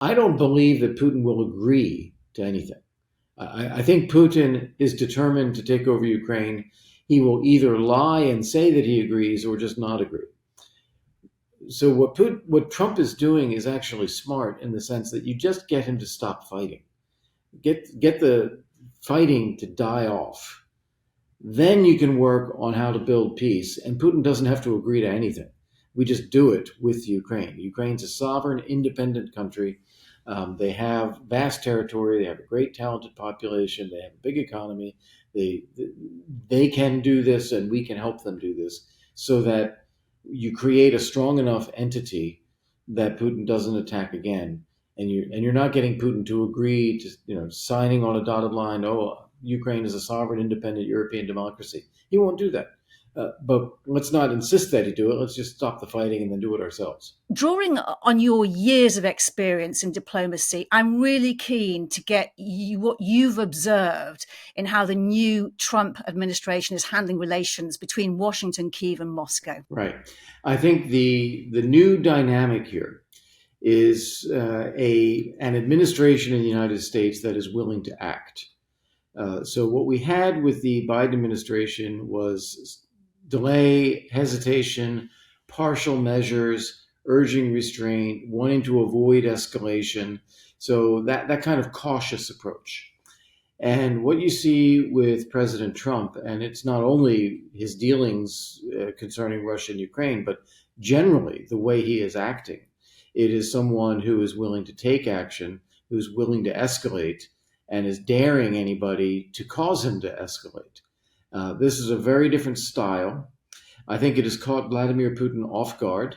I don't believe that Putin will agree to anything. I think Putin is determined to take over Ukraine. He will either lie and say that he agrees or just not agree. So what Trump is doing is actually smart in the sense that you just get him to stop fighting, get the fighting to die off. Then you can work on how to build peace, and Putin doesn't have to agree to anything. We just do it with Ukraine. Ukraine's a sovereign, independent country. They have vast territory. They have a great, talented population. They have a big economy. They they can do this, and we can help them do this, so that you create a strong enough entity that Putin doesn't attack again, and you're not getting Putin to agree to signing on a dotted line. Oh, Ukraine is a sovereign, independent European democracy. He won't do that. But let's not insist that he do it. Let's just stop the fighting and then do it ourselves. Drawing on your years of experience in diplomacy, I'm really keen to get what you've observed in how the new Trump administration is handling relations between Washington, Kyiv, and Moscow. Right. I think the new dynamic here is an administration in the United States that is willing to act. So what we had with the Biden administration was delay, hesitation, partial measures, urging restraint, wanting to avoid escalation. So that kind of cautious approach. And what you see with President Trump, and it's not only his dealings concerning Russia and Ukraine, but generally the way he is acting, it is someone who is willing to take action, who's willing to escalate, and is daring anybody to cause him to escalate. This is a very different style. I think it has caught Vladimir Putin off guard.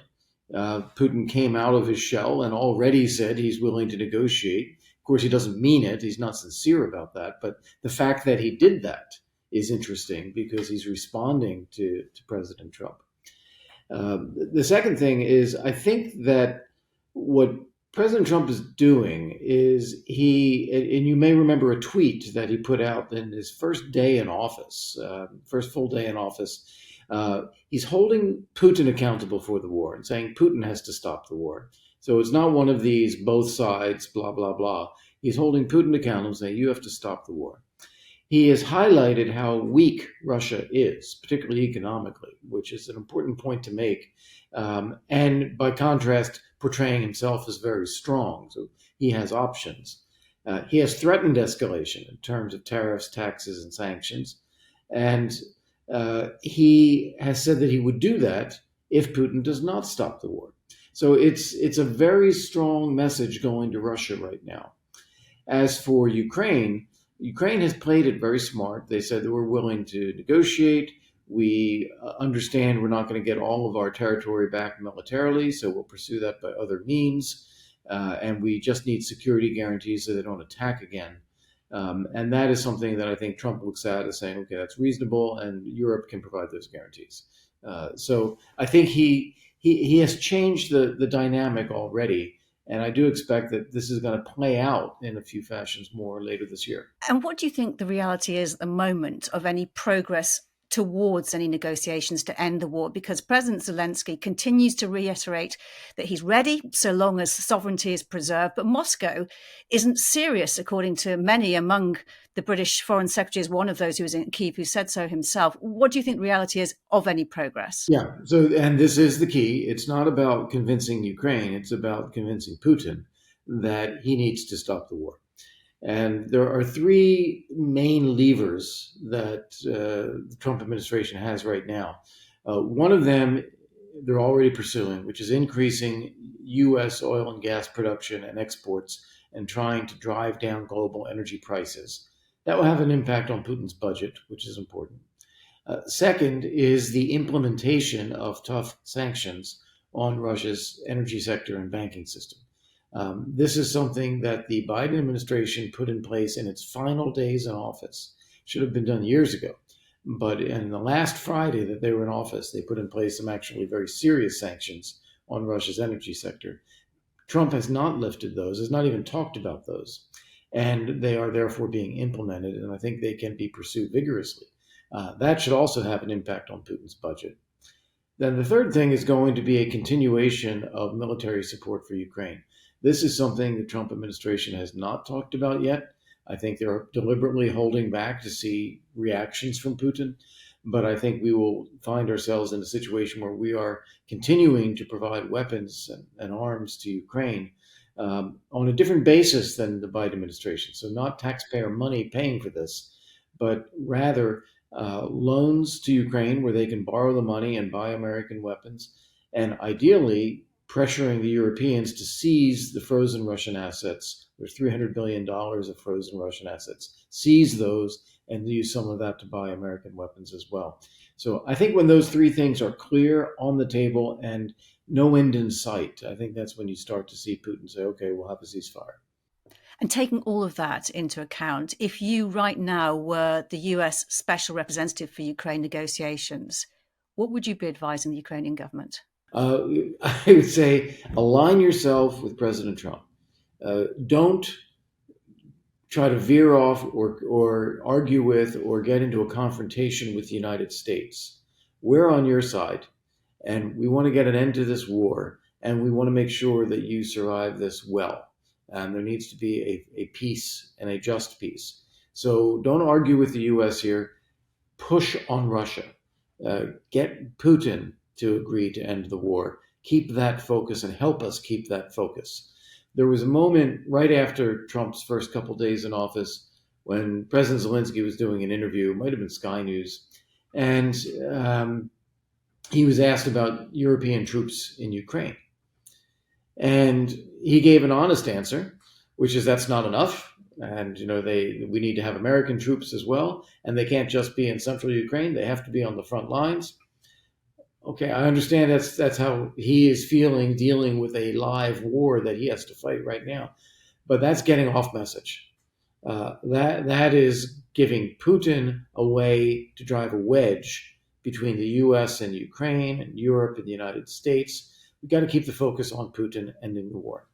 Putin came out of his shell and already said he's willing to negotiate. Of course, he doesn't mean it. He's not sincere about that. But the fact that he did that is interesting because he's responding to President Trump. The second thing is, I think that what President Trump is doing is and you may remember a tweet that he put out in his first day in office, first full day in office. He's holding Putin accountable for the war and saying Putin has to stop the war. So it's not one of these both sides, blah, blah, blah. He's holding Putin accountable, saying you have to stop the war. He has highlighted how weak Russia is, particularly economically, which is an important point to make. And by contrast, portraying himself as very strong. So he has options. He has threatened escalation in terms of tariffs, taxes, and sanctions. And he has said that he would do that if Putin does not stop the war. So it's a very strong message going to Russia right now. As for Ukraine, Ukraine has played it very smart. They said that we're willing to negotiate. We understand we're not going to get all of our territory back militarily, so we'll pursue that by other means. And we just need security guarantees so they don't attack again. And that is something that I think Trump looks at as saying, okay, that's reasonable, and Europe can provide those guarantees. So I think he has changed the dynamic already. And I do expect that this is going to play out in a few fashions more later this year. And what do you think the reality is at the moment of any progress towards any negotiations to end the war? Because President Zelenskyy continues to reiterate that he's ready so long as sovereignty is preserved. But Moscow isn't serious, according to many among the British Foreign Secretaries, one of those who was in Kyiv, who said so himself. What do you think the reality is of any progress? Yeah. So, and this is the key. It's not about convincing Ukraine. It's about convincing Putin that he needs to stop the war. And there are three main levers that the Trump administration has right now. One of them they're already pursuing, which is increasing U.S. oil and gas production and exports and trying to drive down global energy prices. That will have an impact on Putin's budget, which is important. Second is the implementation of tough sanctions on Russia's energy sector and banking system. This is something that the Biden administration put in place in its final days in office. Should have been done years ago. But in the last Friday that they were in office, they put in place some actually very serious sanctions on Russia's energy sector. Trump has not lifted those, has not even talked about those. And they are therefore being implemented, and I think they can be pursued vigorously. That should also have an impact on Putin's budget. Then the third thing is going to be a continuation of military support for Ukraine. This is something the Trump administration has not talked about yet. I think they're deliberately holding back to see reactions from Putin. But I think we will find ourselves in a situation where we are continuing to provide weapons and arms to Ukraine on a different basis than the Biden administration. So, not taxpayer money paying for this, but rather loans to Ukraine where they can borrow the money and buy American weapons, and ideally pressuring the Europeans to seize the frozen Russian assets. There's $300 billion of frozen Russian assets. Seize those and use some of that to buy American weapons as well. So I think when those three things are clear on the table and no end in sight, I think that's when you start to see Putin say, okay, we'll have a ceasefire. And taking all of that into account, if you right now were the US Special Representative for Ukraine negotiations, what would you be advising the Ukrainian government? I would say align yourself with President Trump. Don't try to veer off or argue with or get into a confrontation with the United States. We're on your side, and we want to get an end to this war, and we want to make sure that you survive this well. And there needs to be a peace and a just peace. So don't argue with the U.S. here. Push on Russia. Get Putin to agree to end the war. Keep that focus and help us keep that focus. There was a moment right after Trump's first couple days in office when President Zelenskyy was doing an interview, it might have been Sky News, and he was asked about European troops in Ukraine. And he gave an honest answer, which is that's not enough. And, we need to have American troops as well. And they can't just be in central Ukraine. They have to be on the front lines. Okay, I understand that's how he is feeling dealing with a live war that he has to fight right now. But that's getting off message. That is giving Putin a way to drive a wedge between the U.S. and Ukraine and Europe and the United States. We've got to keep the focus on Putin ending the war.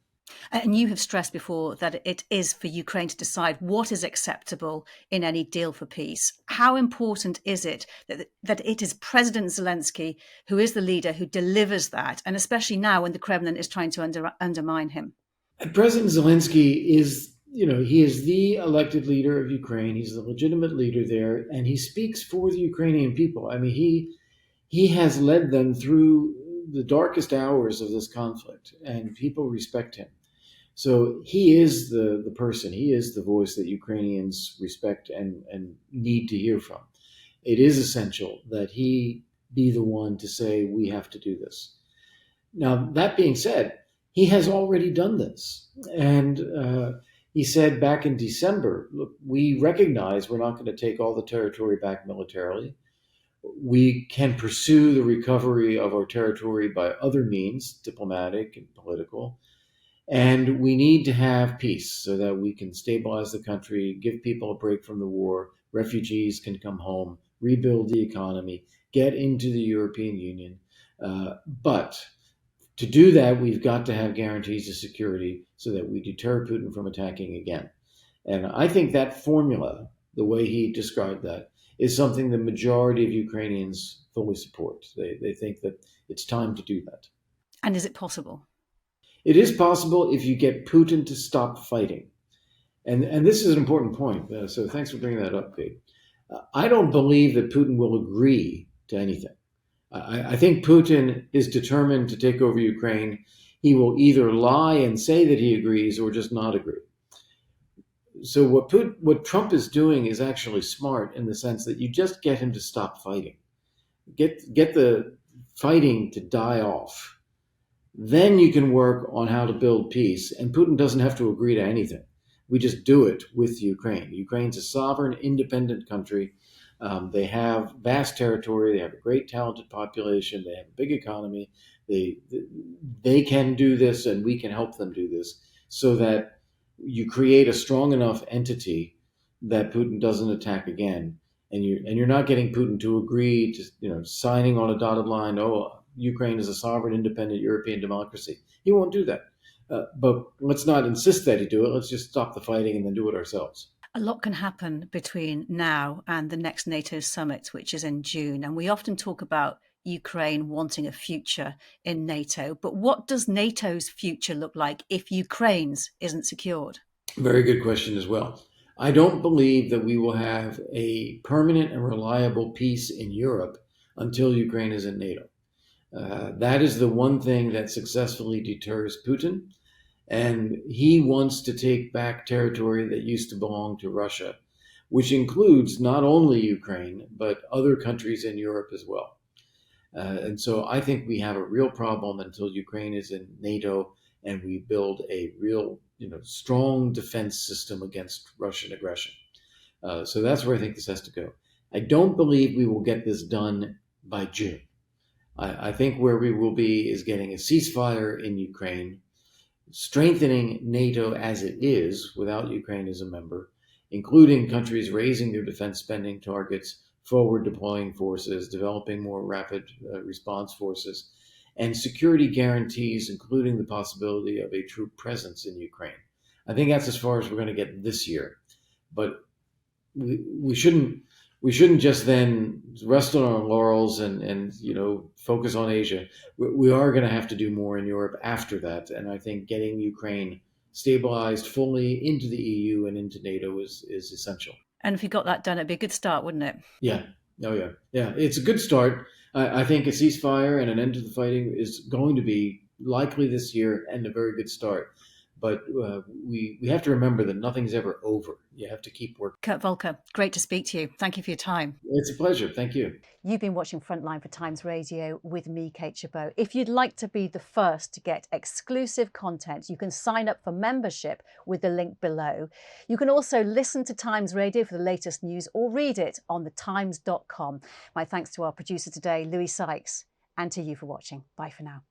And you have stressed before that it is for Ukraine to decide what is acceptable in any deal for peace. How important is it that it is President Zelenskyy who is the leader who delivers that, and especially now when the Kremlin is trying to undermine him? And President Zelenskyy is, he is the elected leader of Ukraine. He's the legitimate leader there, and he speaks for the Ukrainian people. I mean, he has led them through the darkest hours of this conflict, and people respect him. So he is the person, he is the voice that Ukrainians respect and need to hear from. It is essential that he be the one to say, we have to do this. Now, that being said, he has already done this. And he said back in December, look, we recognize we're not going to take all the territory back militarily. We can pursue the recovery of our territory by other means, diplomatic and political. And we need to have peace so that we can stabilize the country, give people a break from the war, refugees can come home, rebuild the economy, get into the European Union. But to do that, we've got to have guarantees of security so that we deter Putin from attacking again. And I think that formula, the way he described that, is something the majority of Ukrainians fully support. They think that it's time to do that. And is it possible? It is possible if you get Putin to stop fighting. And this is an important point. So thanks for bringing that up, Kate. I don't believe that Putin will agree to anything. I think Putin is determined to take over Ukraine. He will either lie and say that he agrees or just not agree. So what Trump is doing is actually smart in the sense that you just get him to stop fighting. Get the fighting to die off. Then you can work on how to build peace. And Putin doesn't have to agree to anything. We just do it with Ukraine. Ukraine's a sovereign, independent country. They have vast territory. They have a great, talented population. They have a big economy. They can do this, and we can help them do this so that you create a strong enough entity that Putin doesn't attack again. And you're not getting Putin to agree to, signing on a dotted line, Ukraine is a sovereign, independent European democracy. He won't do that. But let's not insist that he do it. Let's just stop the fighting and then do it ourselves. A lot can happen between now and the next NATO summit, which is in June. And we often talk about Ukraine wanting a future in NATO. But what does NATO's future look like if Ukraine's isn't secured? Very good question as well. I don't believe that we will have a permanent and reliable peace in Europe until Ukraine is in NATO. That is the one thing that successfully deters Putin. And he wants to take back territory that used to belong to Russia, which includes not only Ukraine, but other countries in Europe as well. And so I think we have a real problem until Ukraine is in NATO and we build a real, strong defense system against Russian aggression. So that's where I think this has to go. I don't believe we will get this done by June. I think where we will be is getting a ceasefire in Ukraine, strengthening NATO as it is without Ukraine as a member, including countries raising their defense spending targets, forward deploying forces, developing more rapid response forces, and security guarantees, including the possibility of a troop presence in Ukraine. I think that's as far as we're going to get this year. But we shouldn't just then rest on our laurels and focus on Asia. We are going to have to do more in Europe after that, and I think getting Ukraine stabilized fully into the EU and into NATO is essential. And if you got that done, it'd be a good start, wouldn't it? Yeah. Oh yeah. Yeah. It's a good start. I think a ceasefire and an end to the fighting is going to be likely this year and a very good start. But we have to remember that nothing's ever over. You have to keep working. Kurt Volker, great to speak to you. Thank you for your time. It's a pleasure. Thank you. You've been watching Frontline for Times Radio with me, Kate Chabot. If you'd like to be the first to get exclusive content, you can sign up for membership with the link below. You can also listen to Times Radio for the latest news or read it on thetimes.com. My thanks to our producer today, Louis Sykes, and to you for watching. Bye for now.